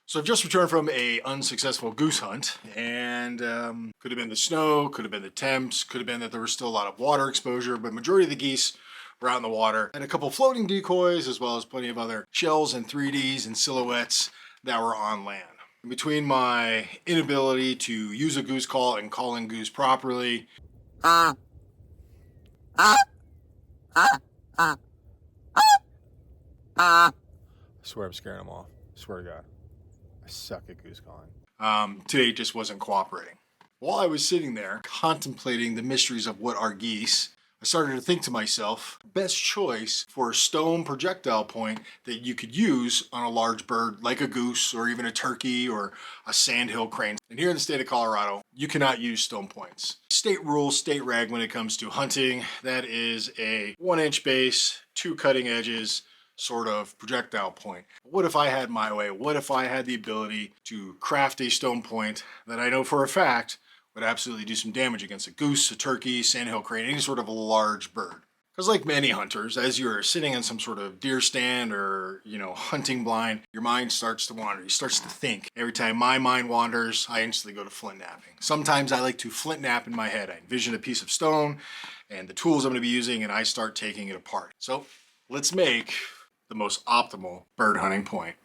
So I've just returned from a unsuccessful goose hunt, and could have been the snow, could have been the temps, could have been that there was still a lot of water exposure, but majority of the geese were out in the water. And a couple floating decoys, as well as plenty of other shells and 3Ds and silhouettes that were on land. Between my inability to use a goose call and calling goose properly, I swear I'm scaring them off. I swear to God. I suck at goose calling. Today just wasn't cooperating. While I was sitting there contemplating the mysteries of what are geese, I started to think to myself, best choice for a stone projectile point that you could use on a large bird like a goose or even a turkey or a sandhill crane. And here in the state of Colorado, you cannot use stone points. State rule, state reg when it comes to hunting, that is a 1-inch base, 2 cutting edges, sort of projectile point. What if I had my way? What if I had the ability to craft a stone point that I know for a fact would absolutely do some damage against a goose, a turkey, sandhill crane, any sort of a large bird? Because like many hunters, as you're sitting in some sort of deer stand or, hunting blind, your mind starts to wander. He starts to think. Every time my mind wanders, I instantly go to flintnapping. Sometimes I like to flintnap in my head. I envision a piece of stone and the tools I'm going to be using, and I start taking it apart. So let's make the most optimal bird hunting point.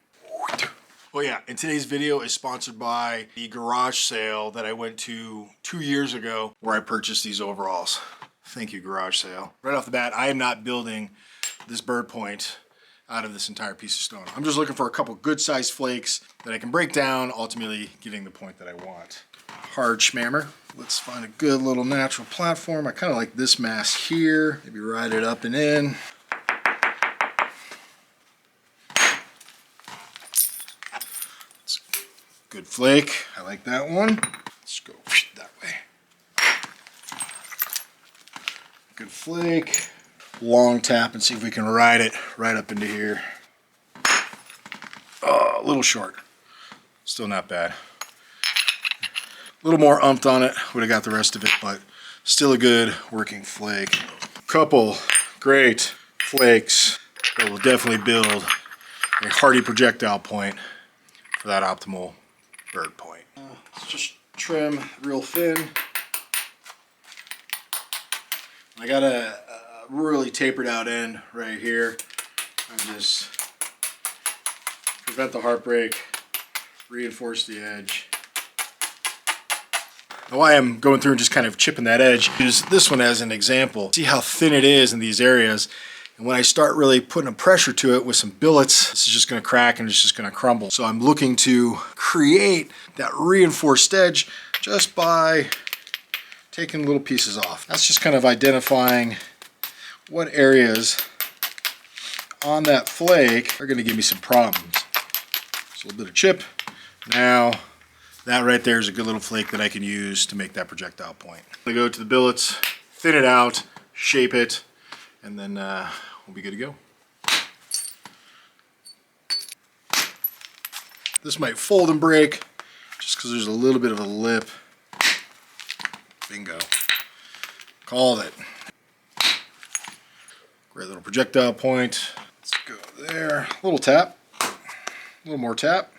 Well, yeah, and today's video is sponsored by the garage sale that I went to 2 years ago where I purchased these overalls. Thank you, garage sale. Right off the bat, I am not building this bird point out of this entire piece of stone. I'm just looking for a couple good sized flakes that I can break down, ultimately getting the point that I want. Hard schmammer. Let's find a good little natural platform. I kind of like this mass here. Maybe ride it up and in. Good flake. I like that one. Let's go that way. Good flake. Long tap and see if we can ride it right up into here. Oh, a little short. Still not bad. A little more umped on it. Would have got the rest of it, but still a good working flake. Couple great flakes that will definitely build a hardy projectile point for that optimal bird point. Let's just trim real thin. I got a really tapered out end right here. I just prevent the heartbreak, reinforce the edge. Now why I'm going through and just kind of chipping that edge is this one as an example. See how thin it is in these areas. And when I start really putting a pressure to it with some billets, this is just going to crack and it's just going to crumble. So I'm looking to create that reinforced edge just by taking little pieces off. That's just kind of identifying what areas on that flake are going to give me some problems. Just a little bit of chip. Now that right there is a good little flake that I can use to make that projectile point. I'm going to go to the billets, thin it out, shape it, and then we'll be good to go. This might fold and break just because there's a little bit of a lip. Bingo. Called it. Great little projectile point. Let's go there. A little tap. A little more tap.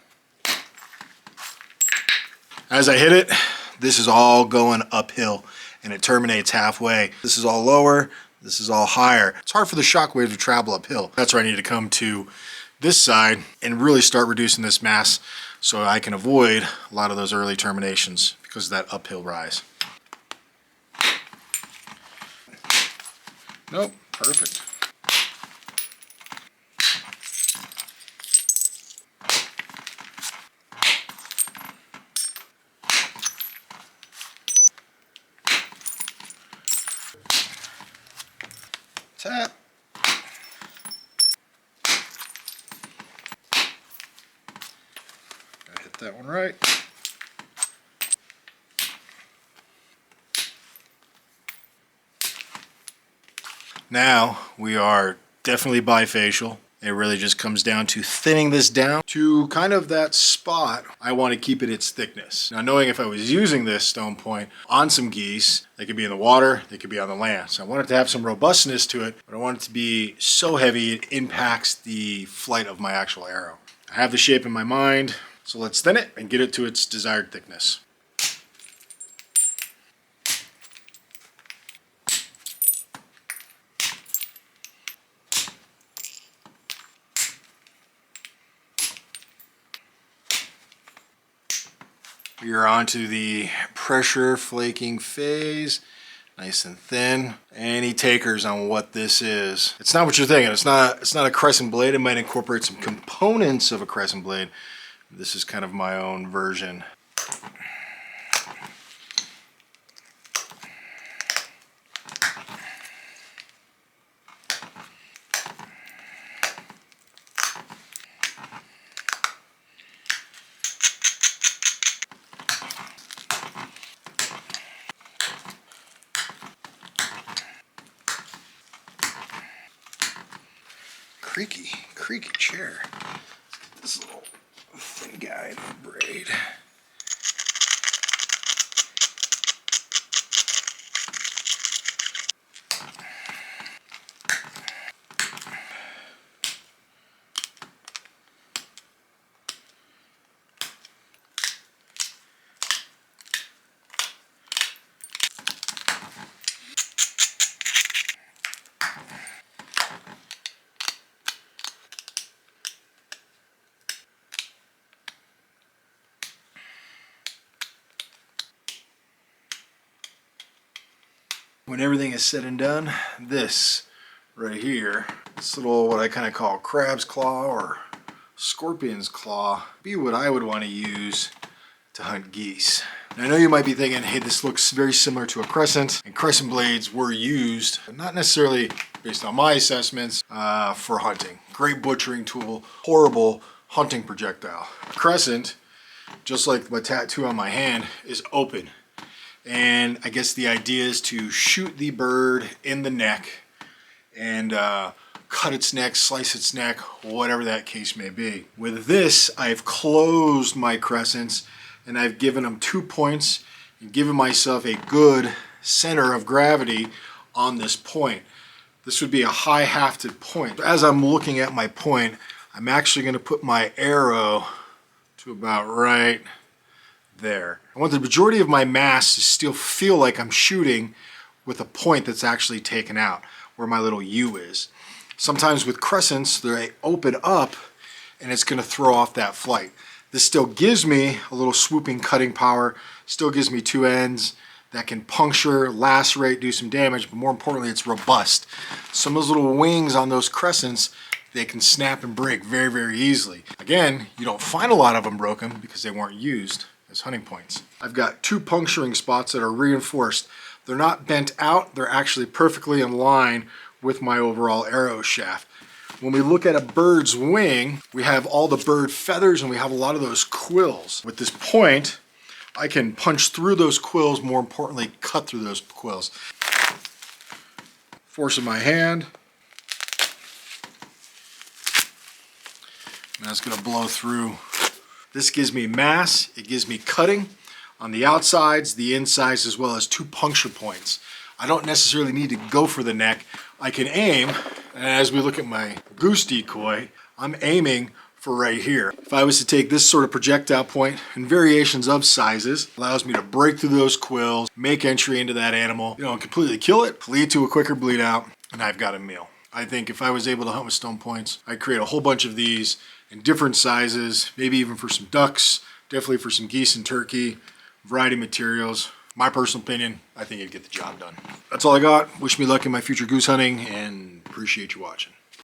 As I hit it, this is all going uphill and it terminates halfway. This is all lower. This is all higher. It's hard for the shockwave to travel uphill. That's where I need to come to this side and really start reducing this mass so I can avoid a lot of those early terminations because of that uphill rise. Nope, perfect. Tap. Gotta hit that one right. Now we are definitely bifacial. It really just comes down to thinning this down to kind of that spot I want to keep it its thickness. Now knowing if I was using this stone point on some geese, they could be in the water, they could be on the land. So I want it to have some robustness to it, but I want it to be so heavy it impacts the flight of my actual arrow. I have the shape in my mind. So let's thin it and get it to its desired thickness. You're onto the pressure flaking phase. Nice and thin. Any takers on what this is? It's not what you're thinking. It's not a crescent blade. It might incorporate some components of a crescent blade. This is kind of my own version. Creaky chair. This little thin guy in the braid. When everything is said and done, this right here, this little what I kind of call crab's claw or scorpion's claw, be what I would want to use to hunt geese. Now, I know you might be thinking, hey, this looks very similar to a crescent, and crescent blades were used, but not necessarily based on my assessments, for hunting. Great butchering tool, horrible hunting projectile. Crescent, just like my tattoo on my hand, is open. And I guess the idea is to shoot the bird in the neck and cut its neck, slice its neck, whatever that case may be. With this, I've closed my crescents and I've given them 2 points and given myself a good center of gravity on this point. This would be a high hafted point. As I'm looking at my point, I'm actually going to put my arrow to about right there. I want the majority of my mass to still feel like I'm shooting with a point that's actually taken out, where my little U is. Sometimes with crescents, they open up and it's going to throw off that flight. This still gives me a little swooping cutting power, still gives me 2 ends that can puncture, lacerate, do some damage, but more importantly, it's robust. Some of those little wings on those crescents, they can snap and break very, very easily. Again, you don't find a lot of them broken because they weren't used as hunting points. I've got 2 puncturing spots that are reinforced. They're not bent out, they're actually perfectly in line with my overall arrow shaft. When we look at a bird's wing, we have all the bird feathers and we have a lot of those quills. With this point, I can punch through those quills, more importantly, cut through those quills. Force in my hand. And that's gonna blow through. This gives me mass, it gives me cutting on the outsides, the insides, as well as 2 puncture points. I don't necessarily need to go for the neck. I can aim, and as we look at my goose decoy, I'm aiming for right here. If I was to take this sort of projectile point and variations of sizes, allows me to break through those quills, make entry into that animal, and completely kill it, lead to a quicker bleed out, and I've got a meal. I think if I was able to hunt with stone points, I'd create a whole bunch of these in different sizes, maybe even for some ducks, definitely for some geese and turkey, variety of materials. My personal opinion, I think it'd get the job done. That's all I got. Wish me luck in my future goose hunting and appreciate you watching.